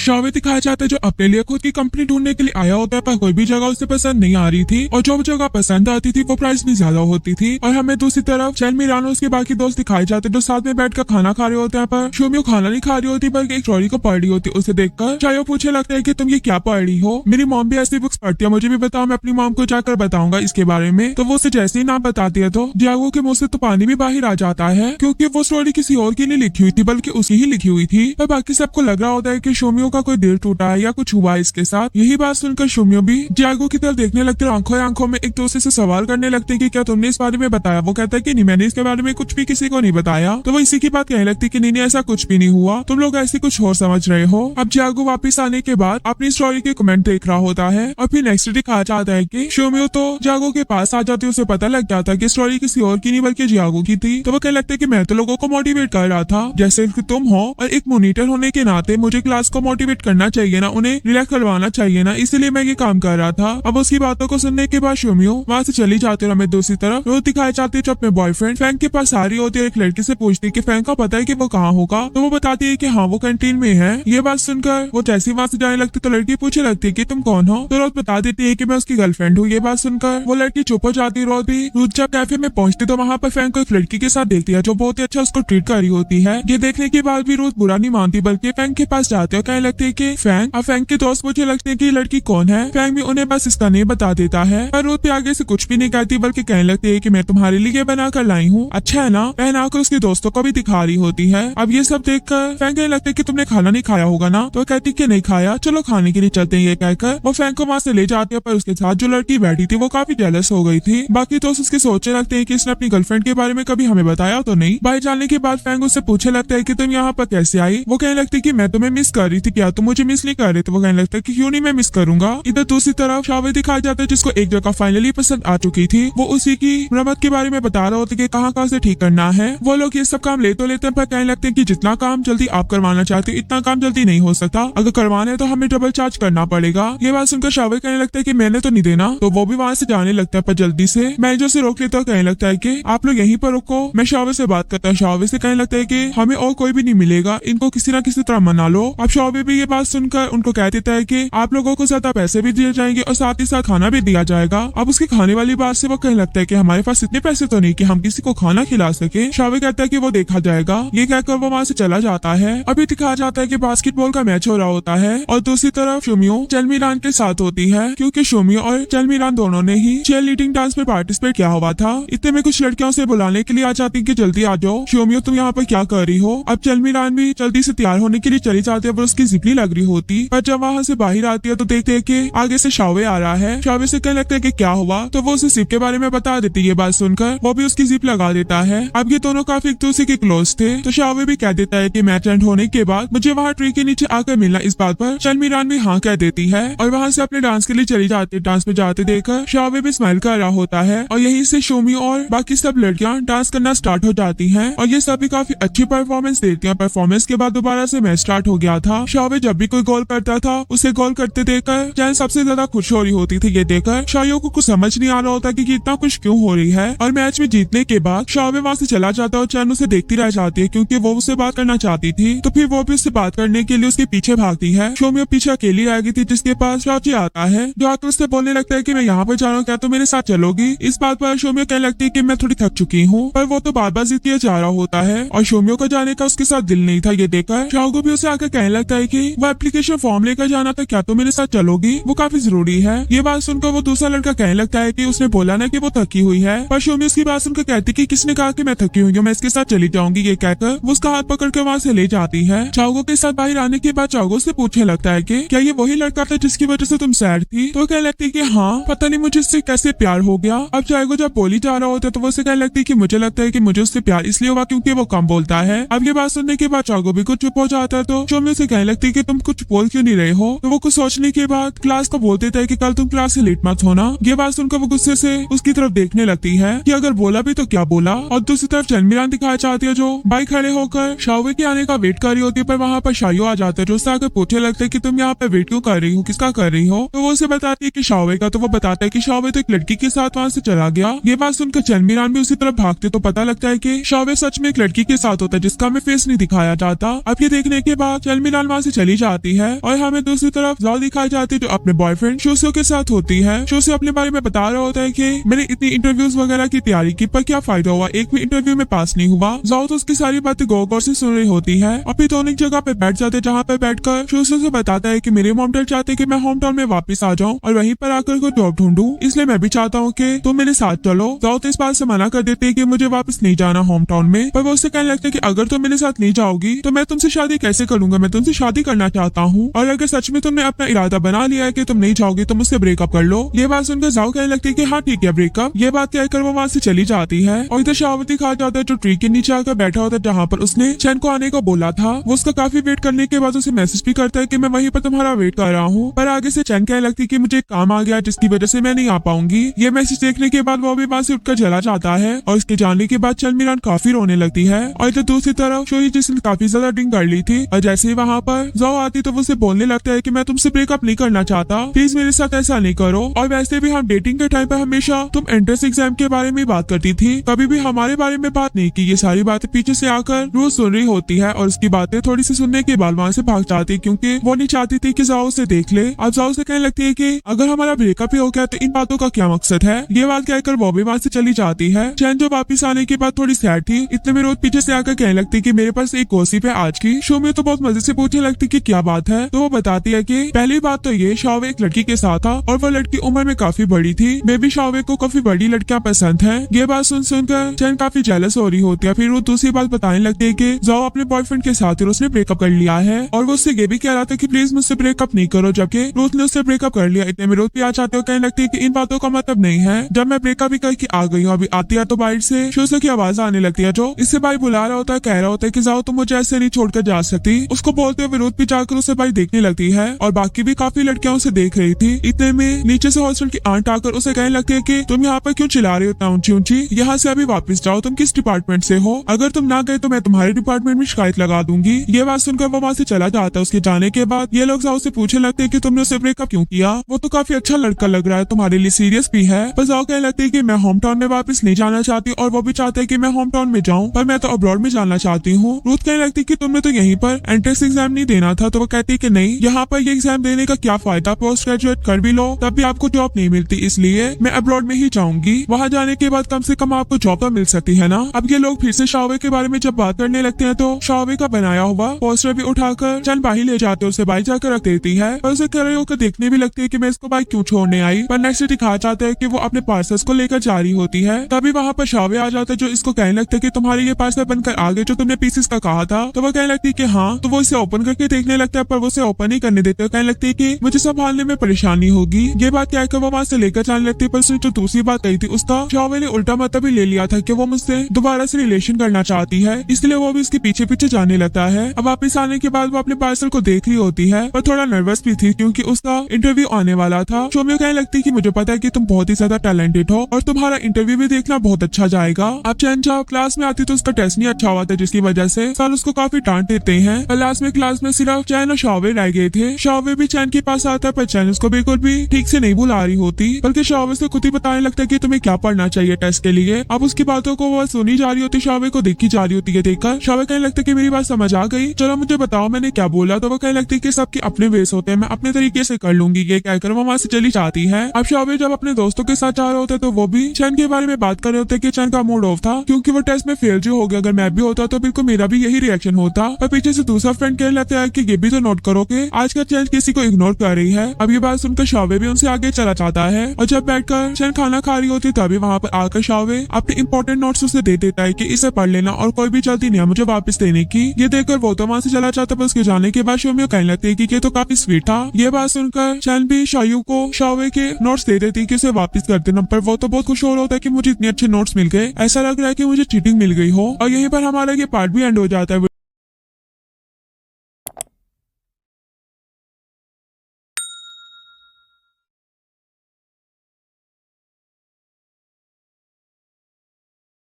शावे दिखाया जाता है जो अपने लिए खुद की कंपनी ढूंढने के लिए आया होता है, पर कोई भी जगह उसे पसंद नहीं आ रही थी और जो जगह पसंद आती थी वो प्राइस भी ज्यादा होती थी। और हमें दूसरी तरफ चैनमिरान और उसके बाकी दोस्त दिखाए जाते जो साथ में बैठकर खाना खा रहे होते हैं, पर शोमियो खाना नहीं खा रही होती बल्कि एक स्टोरी को पढ़ रही होती। उसे देखकर चायो पूछे लगता है कि तुम ये क्या पढ़ रही हो, मेरी मॉम भी ऐसी बुक्स पढ़ती है, मुझे भी बताओ, मैं अपनी मॉम को जाकर बताऊंगा इसके बारे में। तो वो उसे जैसे ही नाम बताती है तो डियागो के मुंह से तो पानी भी बाहर आ जाता है, क्योंकि वो स्टोरी किसी और की नहीं लिखी हुई थी बल्कि उसकी ही लिखी हुई थी। पर बाकी सबको लग रहा होता है कि शोमियो का कोई दिल टूटा है या कुछ हुआ है इसके साथ। यही बात सुनकर शोमियो भी डियागो की तरफ देखने लगते, आंखों में एक दूसरे से सवाल करने लगते कि क्या तुमने इस बारे में बताया। वो कहता है कि नहीं, मैंने इसके बारे में कुछ भी किसी को नहीं बताया। तो वो इसी की बात कहने लगती कि नहीं ऐसा कुछ भी नहीं हुआ, तुम लोग ऐसे कुछ और समझ रहे हो। अब डियागो वापस आने के बाद अपनी स्टोरी के कमेंट देख रहा होता है और फिर नेक्स्ट डे दिखाया जाता है कि शोमियो तो डियागो के पास आ जाती है। उसे पता लग जाता है कि स्टोरी किसी और की नहीं बल्कि डियागो की थी। तो वो कहने लगता है कि मैं तो लोगों को मोटिवेट कर रहा था जैसे कि तुम हो, और एक मॉनिटर होने के नाते मुझे क्लास को मोटिवेट करना चाहिए ना, उन्हें रिलैक्स करवाना चाहिए ना, इसलिए मैं ये काम कर रहा था। अब उसकी बातों को सुनने के बाद शोमियो वहाँ से चली जाती है। हमें दूसरी तरफ रोज दिखाई जाती है जो अपने बॉयफ्रेंड फैंग के पास आ रही होती है। एक लड़की से पूछती है कि फैंग का पता है कि वो कहाँ होगा, तो वो बताती है कि हाँ वो कैंटीन में है। ये बात सुनकर वो जैसे ही वहाँ से जाने लगती तो लड़की पूछे लगती है कि तुम कौन हो, तो रोज बता देती है कि मैं उसकी गर्लफ्रेंड हूँ। ये बात सुनकर वो लड़की चुप हो जाती। रोज जब कैफे में पहुंचती तो वहाँ पर फैंग को एक लड़की के साथ देखती है जो बहुत ही अच्छा उसको ट्रीट कर रही होती है। ये देखने के बाद भी रोज बुरा नहीं मानती बल्कि फैंग के पास जाते और कहने लगती है कि फैंग, अब फैंग के दोस्त पूछे लगते हैं कि लड़की कौन है। फैंग भी उन्हें बस इसका नहीं बता देता है, पर रोज भी आगे से कुछ भी नहीं कहती बल्कि कहने लगती है कि मैं तुम्हारे लिए बना कर लाई हूँ, अच्छा है ना। पहना कर उसके दोस्तों को भी दिखा रही होती है। अब ये सब देखकर फैंग कहने लगता है कि तुमने खाना नहीं खाया होगा ना, तो कहती कि नहीं खाया, चलो खाने के लिए चलते हैं। ये कहकर वो फैंग को वहाँ से ले जाती है, पर उसके साथ जो लड़की बैठी थी वो काफी जेलस हो गई थी। बाकी दोस्त उसके सोचने लगते हैं कि इसने अपनी गर्लफ्रेंड के बारे में कभी हमें बताया तो नहीं। बाहर जाने के बाद फैंग उससे पूछे लगता है कि तुम यहाँ पर कैसे आई। वो कहने लगती है कि मैं तुम्हें मिस कर रही थी, क्या तुम मुझे मिस नहीं कर रहे। तो वो कहने लगता है कि क्यों नहीं मैं मिस करूंगा। इधर दूसरी तरफ शावे दिखाया जाता है जिसको एक जगह फाइनली पसंद आ चुकी थी। वो उसी की मरम्मत के बारे में बता रहा होता है कि कहाँ से ठीक करना है। वो लोग ये सब काम ले तो लेते हैं पर कहने लगते हैं कि जितना काम जल्दी आप करवाना चाहते हो इतना काम जल्दी नहीं हो सकता, अगर करवाना है तो हमें डबल चार्ज करना पड़ेगा। ये बात सुनकर शावे कहने लगता है कि मैंने तो नहीं देना। तो वो भी वहाँ से जाने लगता है, पर जल्दी से मैनेजर से रोक लेता है। कहने लगता है कि आप लोग यहीं पर रुको, मैं शावे से बात करता हूँ। शावे से कहने लगता है कि हमें और कोई भी नहीं मिलेगा, इनको किसी न किसी तरह मना लो। अब शावे भी ये बात सुनकर उनको कह देता है कि आप लोगों को ज्यादा पैसे भी दिए जाएंगे और साथ ही साथ खाना भी दिया जाएगा। अब उसके खाने वाली बात से वो कहने लगता है कि हमारे पास इतने पैसे तो नहीं कि हम किसी को खाना खिला सके। शावे कहता है कि वो देखा जाएगा। ये कहकर वो वहाँ से चला जाता है। अभी दिखाया जाता है कि बास्केटबॉल का मैच हो रहा होता है और दूसरी तरफ शोमियो चैनमिरान के साथ होती है, क्योंकि शोमियो और चैनमिरान दोनों ने ही चीयर लीडिंग डांस में पार्टिसिपेट किया हुआ था। इतने में कुछ लड़कियों से बुलाने के लिए आ जाती कि जल्दी आ जाओ, शोमियो तुम यहाँ पर क्या कर रही हो। अब चैनमिरान भी जल्दी से तैयार होने के लिए चली जाती है, पर उसकी जिपली लग रही होती। पर जब वहाँ से बाहर आती है तो देखते है कि आगे से शावे आ रहा है। शावे से कहने लगता है कि क्या हुआ, तो वो उसे जिप के बारे में बता देती है। ये बात सुनकर वो भी उसकी जिप लगा देता है। अब ये दोनों काफी एक दूसरे के क्लोज थे, तो शावे भी कह देता है कि मैच एंड होने के बाद मुझे वहाँ ट्री के नीचे आकर मिलना। इस बात पर चैनमिरान भी हाँ कह देती है और वहाँ से अपने डांस के लिए चली जाती है। डांस में जाते देखकर शावे भी स्माइल कर रहा होता है और यहीं से शोमियो और बाकी सब लड़कियां डांस करना स्टार्ट हो जाती हैं और ये सभी काफी अच्छी परफॉर्मेंस देती हैं। परफॉर्मेंस के बाद दोबारा से मैच स्टार्ट हो गया था। शावे जब भी कोई गोल करता था उसे गोल करते देखकर चैन सबसे ज्यादा खुश हो रही होती थी। ये देखकर शायो को कुछ समझ नहीं आ रहा होता कि इतना खुश क्यों हो रही है। और मैच में जीतने के बाद शावे वहाँ से चला जाता है और चैन उसे देखती रह जाती है, क्योंकि वो उससे बात करना चाहती थी। तो फिर वो भी उससे बात करने के लिए उसके पीछे भागती है। शोमियो पीछे अकेली रह गई थी, जिसके पास चाची आता है जो आकर उससे बोलने लगता है कि मैं यहाँ पर जा रहा हूँ, क्या तुम मेरे साथ चलोगी। इस बात पर शोमियो कहने लगती है कि मैं थोड़ी थक चुकी हूँ, पर वो तो बार बार जिद किया जा रहा होता है और शोमियो को जाने का उसके साथ दिल नहीं था। ये देखकर शाओगो भी उसे आकर कहने लगता है कि वो एप्लीकेशन फॉर्म लेकर जाना था, क्या तुम मेरे साथ चलोगी, वो काफी जरूरी है। ये बात सुनकर वो दूसरा लड़का कहने लगता है कि उसने बोला ना कि वो थकी हुई है, पर शोमियो उसकी बात सुनकर कहती कि किसने कहा कि मैं थकी हुई हूँ, मैं इसके साथ चली जाऊंगी। ये कहकर वो उसका हाथ पकड़ कर वहाँ से ले जाती है। चाओगो के साथ बाहर आने के बाद चाओगो से पूछने लगता है कि क्या ये वही लड़का था जिसकी वजह से तुम सैड थी। तो कहने लगती है कि हाँ, पता नहीं मुझे इससे कैसे प्यार हो गया। अब चाओगो जब बोली जा रहा होता है तो वो उसे कहने लगती है कि मुझे लगता है कि मुझे उससे प्यार इसलिए हुआ क्योंकि वो कम बोलता है। अब ये बात सुनने के बाद चाओगो भी कुछ चुप हो जाता है, तो शोमियो से कहने लगती है कि तुम कुछ बोल क्यों नहीं रहे हो। तो वो कुछ सोचने के बाद क्लास को बोल देता है कि कल तुम क्लास से लेट मत होना। ये बात सुनकर वो गुस्से से उसकी तरफ देखने लगती है कि अगर बोला भी तो क्या बोला। और दूसरी तरफ चैनमिरान दिखाई जाती है जो बाइक खड़े होकर शावे के आने का वेट कर रही होती है, पर वहाँ पर शायो आ जाता है जो उससे आकर पूछने लगता है कि तुम यहाँ पे वेट क्यों कर रही हो, किसका कर रही हो। तो वो उसे बताती है कि शावे का। तो वो बताता है कि शावे तो एक लड़की के साथ वहाँ से चला गया। ये बात सुनकर चैनमिरान भी उसी तरफ भागते तो पता लगता है कि शावे सच में एक लड़की के साथ होता है जिसका हमें फेस नहीं दिखाया जाता। अब ये देखने के बाद चैनमिरान वहाँ से चली जाती है और हमें दूसरी तरफ जाओ दिखाई जाती है जो अपने बॉयफ्रेंड शोसियो के साथ होती है। शोसियो अपने बारे में बता रहा होता है कि मैंने इतनी इंटरव्यूज वगैरह की तैयारी की पर क्या फायदा हुआ, एक भी इंटरव्यू में पास नहीं हुआ। जाओ तो उसकी सारी बातें गौर से सुन रही होती है और फिर दोनों एक जगह पे बैठ जाते हैं जहाँ पे बैठकर शोसियो से बताता है कि मेरे मॉम डैड चाहते हैं कि मैं होम टाउन में वापस आ जाऊँ और वहीं पर आकर को जॉब ढूंढूं, इसलिए मैं भी चाहता हूँ कि तुम मेरे साथ चलो। जाओ तो इस बात से मना कर देते है कि मुझे वापस नहीं जाना होम टाउन में, पर वो उससे कहने लगता है कि अगर तुम मेरे साथ नहीं जाओगी तो मैं तुमसे शादी कैसे करूंगा, मैं तुमसे शादी करना चाहता हूँ और अगर सच में तुमने अपना इरादा बना लिया है कि तुम नहीं जाओगी तो मुझसे ब्रेकअप कर लो। ये बात सुनकर जाओ कहने लगती है कि हाँ ठीक है ब्रेकअप। ये बात कहकर वो वहाँ से चली जाती है और इधर शावती खा जाता है जो ट्री के नीचे आकर बैठा होता है जहाँ पर उसने चैन को आने को बोला था। वो उसका काफी वेट करने के बाद उसे मैसेज भी करता है कि मैं वहीं पर तुम्हारा वेट कर रहा हूँ, पर आगे से चैन कहने लगती है कि मुझे एक काम आ गया जिसकी वजह से मैं नहीं आ पाऊंगी। ये मैसेज देखने के बाद वो भी वहाँ से उठकर चला जाता है और उसके जाने के बाद चैन मीरान काफी रोने लगती है। और इधर दूसरी तरफ शोही जिसने काफी ज्यादा ड्रिंक कर ली थी और जैसे ही वहाँ पर जाओ आती तो वो उसे बोलने लगता है कि मैं तुमसे ब्रेकअप नहीं करना चाहता, प्लीज मेरे साथ ऐसा नहीं करो। और वैसे भी हम डेटिंग के टाइम पे हमेशा तुम एंट्रेंस एग्जाम के बारे में बात करती थी, कभी भी हमारे बारे में बात नहीं की। ये सारी बातें पीछे से आकर रोज सुन रही होती है और उसकी बातें थोड़ी सी सुनने के बाद वहाँ से भाग जाती क्योंकि वो नहीं चाहती थी कि जाओ उसे देख ले। अब जाओ से कहने लगती है कि अगर हमारा ब्रेकअप ही हो गया तो इन बातों का क्या मकसद है। ये बात कहकर वो भी वहाँ से चली जाती है। चैन जो वापिस आने के बाद थोड़ी सैड थी, इतने में रोज पीछे से आकर कहने लगती कि मेरे पास एक गॉसिप है आज की। शो में तो बहुत मजे से पूछने लगती कि क्या बात है, तो वो बताती है कि पहली बात तो ये शावे एक लड़की के साथ था और वो लड़की उम्र में काफी बड़ी थी। बेबी शावे को काफी बड़ी लड़कियां पसंद है। ये बात सुनकर चैन काफी जेलस हो रही होती है। फिर वो दूसरी बात बताने लगती है कि जाओ अपने बॉयफ्रेंड के साथ उसने ब्रेकअप कर लिया है और वो उससे ये भी कह रहा था कि प्लीज मुझसे ब्रेकअप नहीं करो, जबकि रोज ने उससे ब्रेकअप कर लिया। इतने में रोज भी आ जाते हो कहने लगती है कि इन बातों का मतलब नहीं है, जब मैं ब्रेकअप भी करके आ गई हूँ। अभी आती है तो बाइट से शोसे की आवाज आने लगती है जो इससे भाई बुला रहा होता है, कह रहा होता है कि जाओ तुम मुझे ऐसे नहीं छोड़कर जा सकती। उसको बोलते हुए विरोध भी जाकर उसे भाई देखने लगती है और बाकी भी काफी लड़कियां उसे देख रही थी। इतने में नीचे से हॉस्टल की आंट आकर उसे कहने लगती है कि तुम यहाँ पर क्यों चिल्ला रही हो इतना ऊंची ऊंची, यहाँ से अभी वापस जाओ, तुम किस डिपार्टमेंट से हो, अगर तुम ना गए तो मैं तुम्हारे डिपार्टमेंट में शिकायत लगा दूंगी। ये बात सुनकर वो वहाँ से चला जाता है। उसके जाने के बाद ये लोग जाओ से पूछने लगते हैं कि तुमने उसे ब्रेकअप क्यों किया, वो तो काफी अच्छा लड़का लग रहा है, तुम्हारे लिए सीरियस भी है। पर जाओ कहने लगती है कि मैं होम टाउन में वापस नहीं जाना चाहती और वो भी चाहते है कि मैं होम टाउन में जाऊँ, पर मैं तो अब्रॉड में जाना चाहती हूँ। रूथ कहने लगती कि तुमने तो यहीं पर एंट्रेंस एग्जाम नहीं देना था, तो वो कहती कि नहीं, यहाँ पर ये एग्जाम देने का क्या फायदा, पोस्ट ग्रेजुएट कर भी लो तब भी आपको जॉब नहीं मिलती, इसलिए मैं अब्रॉड में ही जाऊंगी। वहाँ जाने के बाद कम से कम आपको जॉब तो मिल सकती है ना। अब ये लोग फिर से शावे के बारे में जब बात करने लगते हैं तो शावे का बनाया हुआ पोस्टर भी उठाकर चंद बाही ले जाते, उसे बाई जाकर रख देती है और उसे खड़े होकर देखने भी लगती है कि मैं इसको बाइक क्यों छोड़ने आई। पर नेक्स्ट दिखा जाता है कि वो अपने पार्सल्स को लेकर जा रही होती है। तभी वहाँ पर शावे आ जाता है जो इसको कहने लगता है कि तुम्हारे ये पार्सल बनकर आ गए जो तुमने पीसेस का कहा था। तो वो कहने लगती है कि हाँ, तो वो इसे ओपन करके देखने लगता है पर वो उसे ओपन नहीं करने देते। कहने लगती है कि मुझे संभालने में परेशानी होगी। ये बात कहकर वो वहाँ से लेकर जाने लगती है, पर उसने जो दूसरी बात कही थी उसका शावे ने उल्टा मतलब ही ले लिया था कि वो मुझसे दोबारा से रिलेशन करना चाहती है, इसलिए वो भी इसके पीछे पीछे जाने लगता है। अब वापिस आने के बाद वो अपने पार्सल को देख रही होती है पर थोड़ा नर्वस भी थी क्योंकि उसका इंटरव्यू आने वाला था। शोमियो कहने लगती है कि मुझे पता है कि तुम बहुत ही ज्यादा टैलेंटेड हो और तुम्हारा इंटरव्यू भी देखना बहुत अच्छा जाएगा। अब चैन जब क्लास में आती तो उसका टेस्ट नहीं अच्छा हुआ था जिसकी वजह से सर उसको काफी डांट देते हैं। लास्ट में क्लास में सिर्फ चैन और शावे रह गए थे। शावे भी चैन के पास आता है पर चैन उसको बिल्कुल भी ठीक से नहीं बुला रही होती, बल्कि शावे से खुद ही बताने लगता है कि तुम्हें क्या पढ़ना चाहिए टेस्ट के लिए। अब उसकी बातों को वो सुनी जा रही होती, शावे को देखी जा रही होती है। देखकर शावे कहने लगता है कि मेरी बात समझ आ गई, चलो मुझे बताओ मैंने क्या बोला। तो वो कहने लगती है कि सबके अपने वेस होते हैं, मैं अपने तरीके से कर लूंगी। ये कहकर वो वहाँ से चली जाती है। अब शावे जब अपने दोस्तों के साथ जा रहे होते तो वो भी चैन के बारे में बात कर रहे होते कि चैन का मूड ऑफ था क्योंकि वो टेस्ट में फेल जो हो गया। अगर मैं भी होता तो बिल्कुल मेरा भी यही रिएक्शन होता। और पीछे से दूसरा फ्रेंड कहने लगता है कि ये भी तो नोट करो कि आज का चैन किसी को इग्नोर कर रही है। अब ये बात सुनकर शावे भी उनसे आगे चला जाता है और जब बैठकर चैन खाना खा रही होती तभी वहाँ पर आकर शावे अपने इंपॉर्टेंट नोट्स उसे दे देता है कि इसे पढ़ लेना और कोई भी जल्दी नहीं है मुझे वापस देने की। ये देखकर वो तो वहाँ से चला जाता है। उसके जाने के बाद शोमियो कहने लगती है कि ये तो काफी स्वीट था। ये बात सुनकर चैन भी शायू को शावे के नोट्स दे देती है कि उसे वापस कर देना, पर वो तो बहुत खुश हो रहा होता है कि मुझे इतने अच्छे नोट्स मिल गए, ऐसा लग रहा है कि मुझे चीटिंग मिल गई हो। और यहीं पर हमारा ये पार्ट भी एंड हो जाता है।